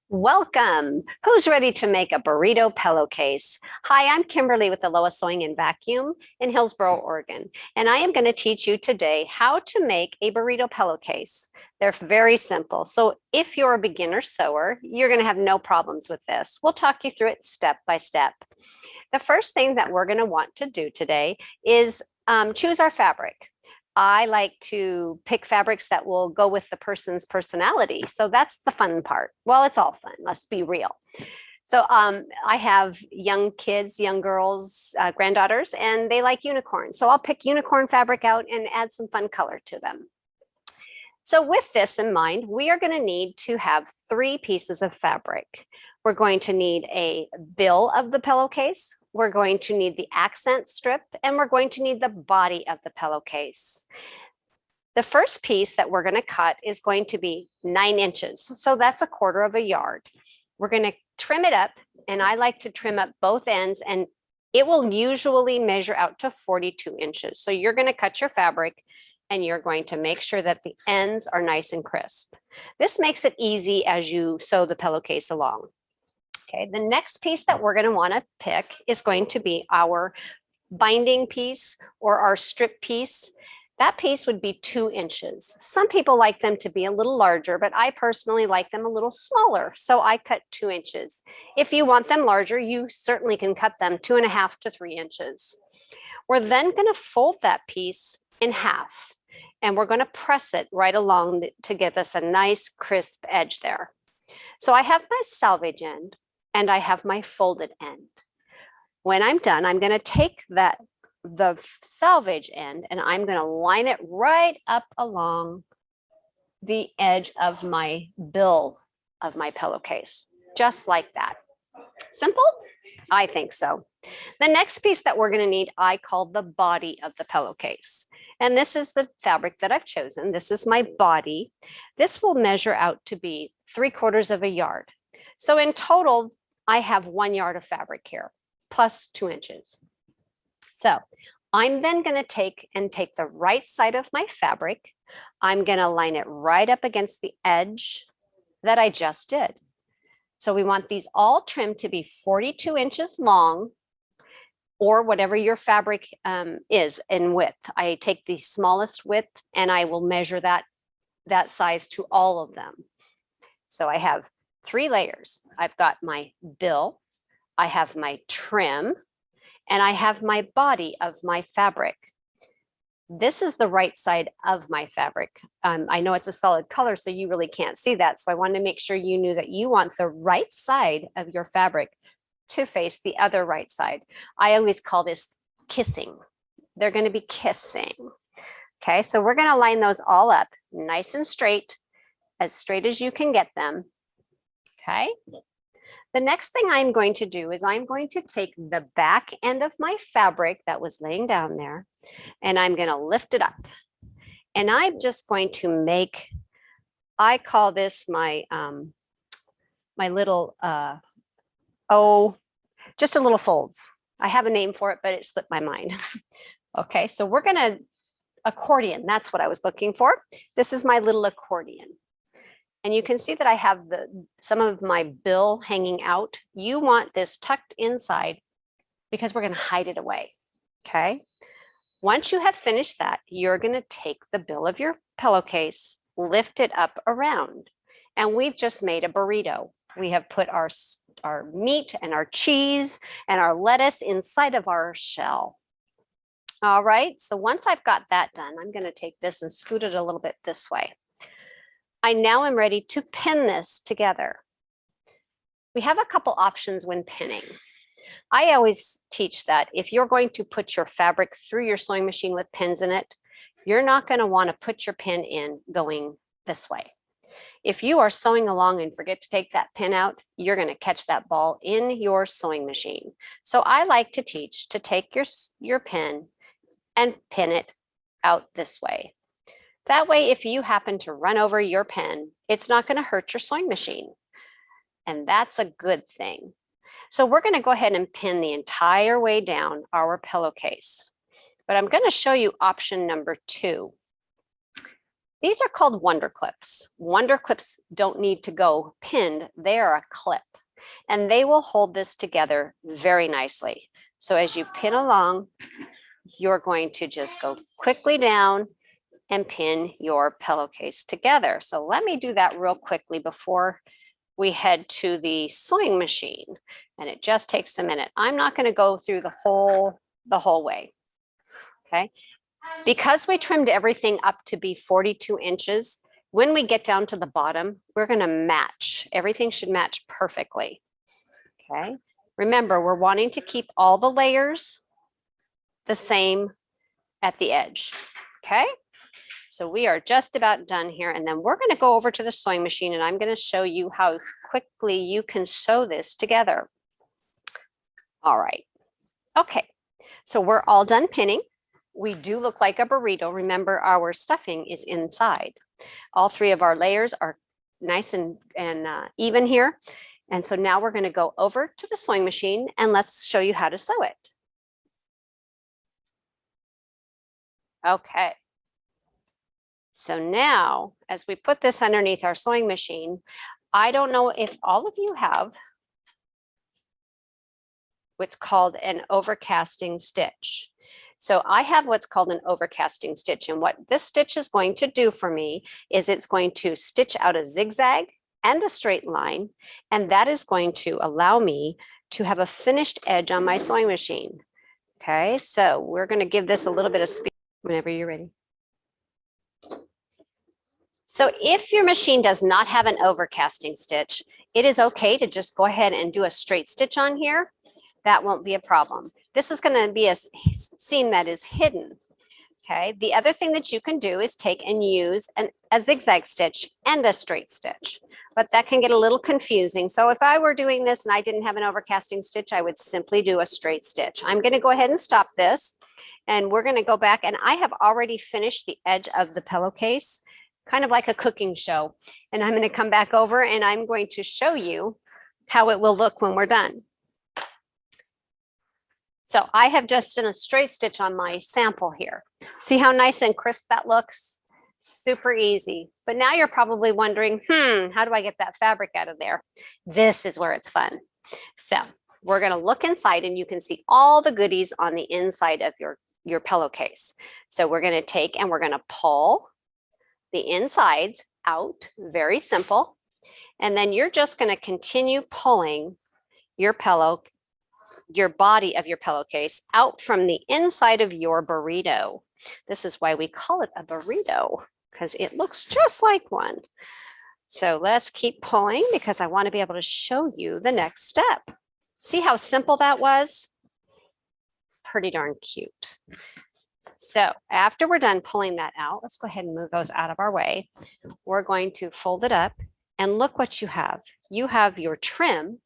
Welcome. Who's ready to make a burrito pillowcase? Hi, I'm Kimberly with Aloha Sewing and Vacuum in Hillsboro, Oregon, and I am going to teach you today how to make a burrito pillowcase. They're very simple. So if you're a beginner sewer, you're going to have no problems with this. We'll talk you through it step by step. The first thing that we're going to want to do today is choose our fabric. I like to pick fabrics that will go with the person's personality. So that's the fun part. Well, it's all fun. Let's be real. So I have young kids, young girls, granddaughters, and they like unicorns. So I'll pick unicorn fabric out and add some fun color to them. So with this in mind, we are going to need to have 3 pieces of fabric. We're going to need a bill of the pillowcase. We're going to need the accent strip, and we're going to need the body of the pillowcase. The first piece that we're going to cut is going to be 9 inches. So that's 1/4 yard. We're going to trim it up, and I like to trim up both ends, and it will usually measure out to 42 inches. So you're going to cut your fabric, and you're going to make sure that the ends are nice and crisp. This makes it easy as you sew the pillowcase along. Okay, the next piece that we're going to want to pick is going to be our binding piece or our strip piece. That piece would be 2 inches. Some people like them to be a little larger, but I personally like them a little smaller. So I cut 2 inches. If you want them larger, you certainly can cut them 2.5 to 3 inches. We're then going to fold that piece in half, and we're going to press it right along to give us a nice crisp edge there. So I have my selvage end and I have my folded end. When I'm done, I'm going to take the selvage end, and I'm going to line it right up along the edge of my bill of my pillowcase, just like that. Simple? I think so. The next piece that we're going to need, I call the body of the pillowcase. And this is the fabric that I've chosen. This is my body. This will measure out to be 3/4 yard. So in total, I have 1 yard of fabric here, plus 2 inches. So I'm then going to take the right side of my fabric. I'm going to line it right up against the edge that I just did. So we want these all trimmed to be 42 inches long, or whatever your fabric is in width. I take the smallest width and I will measure that size to all of them. So I have 3 layers. I've got my bill, I have my trim, and I have my body of my fabric. This is the right side of my fabric. I know it's a solid color, so you really can't see that. So I wanted to make sure you knew that you want the right side of your fabric to face the other right side. I always call this kissing. They're going to be kissing. Okay, so we're going to line those all up nice and straight as you can get them. Okay. The next thing I'm going to do is I'm going to take the back end of my fabric that was laying down there, and I'm going to lift it up. And I'm just going to make, I call this my my little just a little folds. I have a name for it, but it slipped my mind. Okay, so we're going to accordion. That's what I was looking for. This is my little accordion. And you can see that I have some of my bill hanging out. You want this tucked inside because we're going to hide it away. Okay. Once you have finished that, you're going to take the bill of your pillowcase, lift it up around, and we've just made a burrito. We have put our meat and our cheese and our lettuce inside of our shell. All right. So once I've got that done, I'm going to take this and scoot it a little bit this way. I now am ready to pin this together. We have a couple options when pinning. I always teach that if you're going to put your fabric through your sewing machine with pins in it, you're not going to want to put your pin in going this way. If you are sewing along and forget to take that pin out, you're going to catch that ball in your sewing machine. So I like to teach to take your pin and pin it out this way. That way, if you happen to run over your pin, it's not going to hurt your sewing machine. And that's a good thing. So we're going to go ahead and pin the entire way down our pillowcase. But I'm going to show you option number 2. These are called Wonder Clips. Wonder Clips don't need to go pinned. They are a clip and they will hold this together very nicely. So as you pin along, you're going to just go quickly down and pin your pillowcase together. So let me do that real quickly before we head to the sewing machine. And it just takes a minute. I'm not going to go through the whole way. Okay. Because we trimmed everything up to be 42 inches, when we get down to the bottom, we're going to match. Everything should match perfectly. Okay. Remember, we're wanting to keep all the layers the same at the edge. Okay. So we are just about done here. And then we're going to go over to the sewing machine and I'm going to show you how quickly you can sew this together. All right. Okay. So we're all done pinning. We do look like a burrito. Remember, our stuffing is inside. All three of our layers are nice and even here. And so now we're going to go over to the sewing machine and let's show you how to sew it. Okay. So now, as we put this underneath our sewing machine, I don't know if all of you have what's called an overcasting stitch. So I have what's called an overcasting stitch. And what this stitch is going to do for me is it's going to stitch out a zigzag and a straight line. And that is going to allow me to have a finished edge on my sewing machine. Okay, so we're going to give this a little bit of speed whenever you're ready. So if your machine does not have an overcasting stitch, it is okay to just go ahead and do a straight stitch on here. That won't be a problem. This is going to be a seam that is hidden. Okay. The other thing that you can do is take and use a zigzag stitch and a straight stitch, but that can get a little confusing. So if I were doing this and I didn't have an overcasting stitch, I would simply do a straight stitch. I'm going to go ahead and stop this and we're going to go back, and I have already finished the edge of the pillowcase, kind of like a cooking show. And I'm going to come back over and I'm going to show you how it will look when we're done. So I have just done a straight stitch on my sample here. See how nice and crisp that looks? Super easy. But now you're probably wondering, how do I get that fabric out of there? This is where it's fun. So we're going to look inside and you can see all the goodies on the inside of your pillowcase. So we're going to take and we're going to pull the insides out, very simple. And then you're just going to continue pulling your body of your pillowcase out from the inside of your burrito. This is why we call it a burrito, because it looks just like one. So let's keep pulling because I want to be able to show you the next step. See how simple that was? Pretty darn cute. So after we're done pulling that out, let's go ahead and move those out of our way. We're going to fold it up and look what you have. You have your trim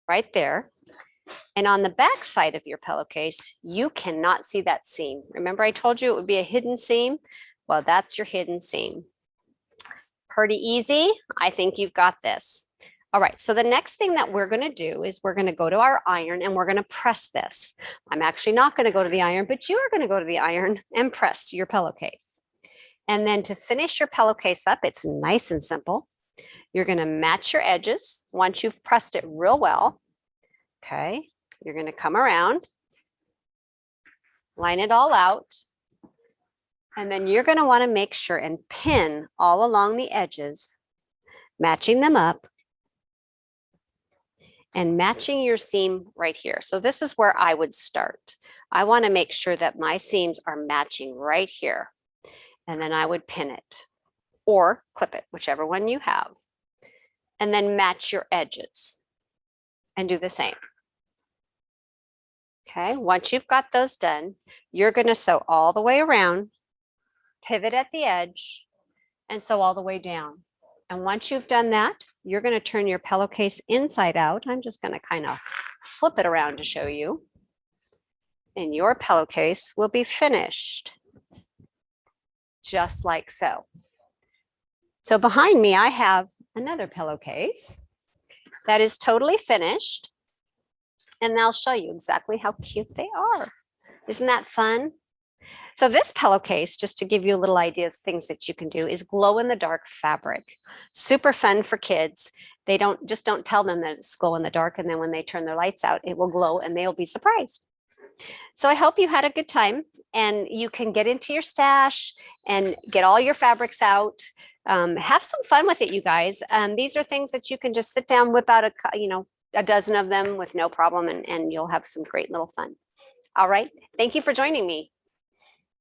right there. And on the back side of your pillowcase, you cannot see that seam. Remember I told you it would be a hidden seam? Well, that's your hidden seam. Pretty easy. I think you've got this. All right, so the next thing that we're going to do is we're going to go to our iron and we're going to press this. I'm actually not going to go to the iron, but you are going to go to the iron and press your pillowcase. And then to finish your pillowcase up, it's nice and simple. You're going to match your edges once you've pressed it real well. Okay, you're going to come around, line it all out, and then you're going to want to make sure and pin all along the edges, matching them up and matching your seam right here. So this is where I would start. I want to make sure that my seams are matching right here, and then I would pin it or clip it, whichever one you have, and then match your edges and do the same. Okay, once you've got those done, you're going to sew all the way around, pivot at the edge, and sew all the way down. And once you've done that, you're going to turn your pillowcase inside out. I'm just going to kind of flip it around to show you. And your pillowcase will be finished, just like so. So behind me, I have another pillowcase that is totally finished. And I'll show you exactly how cute they are. Isn't that fun? So this pillowcase, just to give you a little idea of things that you can do, is glow in the dark fabric. Super fun for kids. They don't tell them that it's glow in the dark, and then when they turn their lights out, it will glow and they'll be surprised. So I hope you had a good time and you can get into your stash and get all your fabrics out. Have some fun with it, you guys. These are things that you can just sit down, whip out a dozen of them with no problem, and you'll have some great little fun. All right. Thank you for joining me.